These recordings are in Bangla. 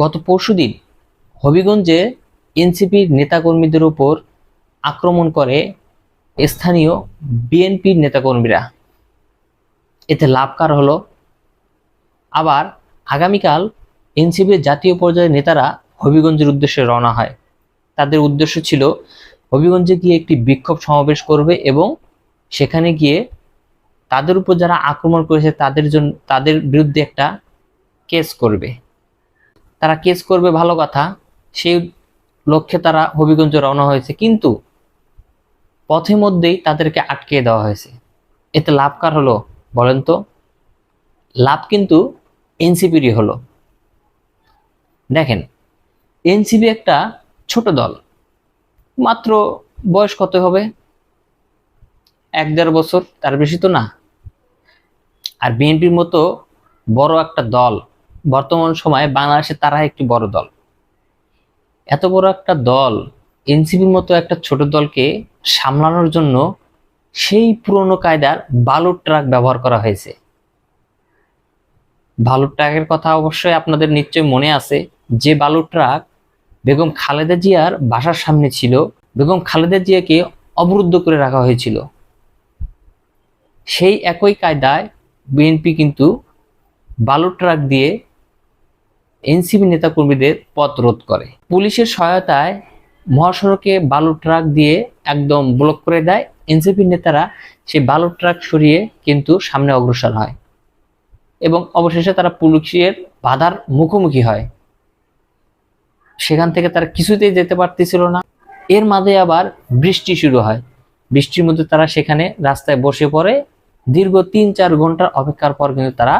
গত পরশুদিন হবিগঞ্জে এনসিপির নেতাকর্মীদের উপর আক্রমণ করে স্থানীয় বিএনপির নেতাকর্মীরা। এতে লাভ কার হলো? আবার আগামীকাল এনসিপির জাতীয় পর্যায়ের নেতারা হবিগঞ্জের উদ্দেশ্যে রওনা হয়। তাদের উদ্দেশ্য ছিল হবিগঞ্জে গিয়ে একটি বিক্ষোভ সমাবেশ করবে এবং সেখানে গিয়ে তাদের উপর যারা আক্রমণ করেছে তাদের বিরুদ্ধে একটা কেস করবে। তারা কেস করবে ভালো কথা, সেই লক্ষ্যে তারা হবিগঞ্জে রওনা হয়েছে, কিন্তু পথে মধ্যেই তাদেরকে আটকে দেওয়া হয়েছে। এতে লাভ কার হলো বলেন তো? লাভ কিন্তু এনসিপিরই হলো। দেখেন, এনসিপি একটা ছোট দল, মাত্র বয়স কত হবে? 1-1.5 বছর, তার বেশি তো না। আর বিএনপির মতো বড় একটা দল, বর্তমান সময়ে বাংলাদেশে তারা একটি বড় দল। এত বড় একটা দল, এনসিপির মতো একটা ছোট দলকে সামলানোর জন্য সেই পুরনো কায়দার বালুর ট্রাক ব্যবহার করা হয়েছে। বালুর ট্রাকের কথা অবশ্যই আপনাদের নিশ্চয় মনে আছে, যে বালুর ট্রাক বেগম খালেদা জিয়ার বাসার সামনে ছিল, বেগম খালেদা জিয়াকে অবরুদ্ধ করে রাখা হয়েছিল। সেই একই কায়দায় বিএনপি কিন্তু বালুর ট্রাক দিয়ে এনসিপি নেতাকর্মীদের পথ রোধ করে। পুলিশের সহায়তায় মহাসড়কে বালুর ট্রাক দিয়ে একদম ব্লক করে দেয়। এনসিপি নেতারা সেই বালুর ট্রাক সরিয়ে কিন্তু সামনে অগ্রসর হয় এবং অবশেষে তারা পুলিশের বাধার মুখোমুখি হয়। সেখান থেকে তারা কিছুতেই যেতে পারতেছিল না। এর মাঝে আবার বৃষ্টি শুরু হয়। বৃষ্টির মধ্যে তারা সেখানে রাস্তায় বসে পড়ে। দীর্ঘ 3-4 ঘন্টার অপেক্ষার পর কিন্তু তারা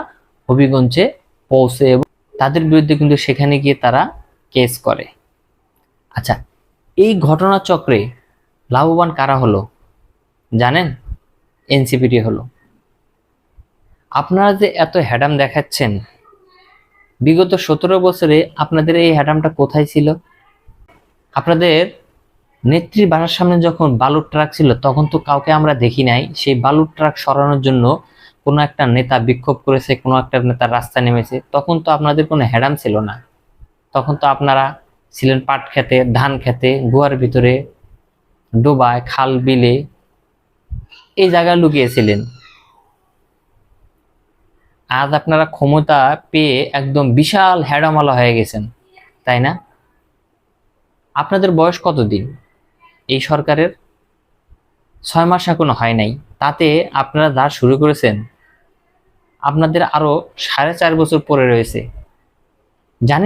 হবিগঞ্জে পৌঁছে এবং তাদের বিরুদ্ধে কিন্তু সেখানে গিয়ে তারা কেস করে। আচ্ছা, এই ঘটনাচক্রে লাভবান কারা হলো জানেন? এনসিপিটি হলো। আপনারা যে এত হ্যাডাম দেখাচ্ছেন, বিগত 17 বছরে আপনাদের এই হ্যাডামটা কোথায় ছিল? আপনাদের নেত্রীর বাসার সামনে যখন বালুর ট্রাক ছিল তখন তো কাউকে আমরা দেখি নাই সেই বালুর ট্রাক সরানোর জন্য কোনো একটা নেতা বিক্ষোভ করেছে, কোনো একটা নেতা রাস্তায় নেমেছে। তখন তো আপনাদের কোনো হ্যাডাম ছিল না। তখন তো আপনারা ছিলেন পাট খেতে, ধান খেতে, গুহার ভিতরে, ডোবায়, খাল বিলে, এই জায়গায় লুকিয়েছিলেন। আজ আপনারা ক্ষমতা পেয়ে একদম বিশাল হ্যাডামালা হয়ে গেছেন, তাই না? আপনাদের বয়স কতদিন এই সরকারের? 6 মাস এখনো হয় নাই, তাতে আপনারা যা শুরু করেছেন, আপনাদের আরো 4.5 বছর পরে রয়েছে। জানেন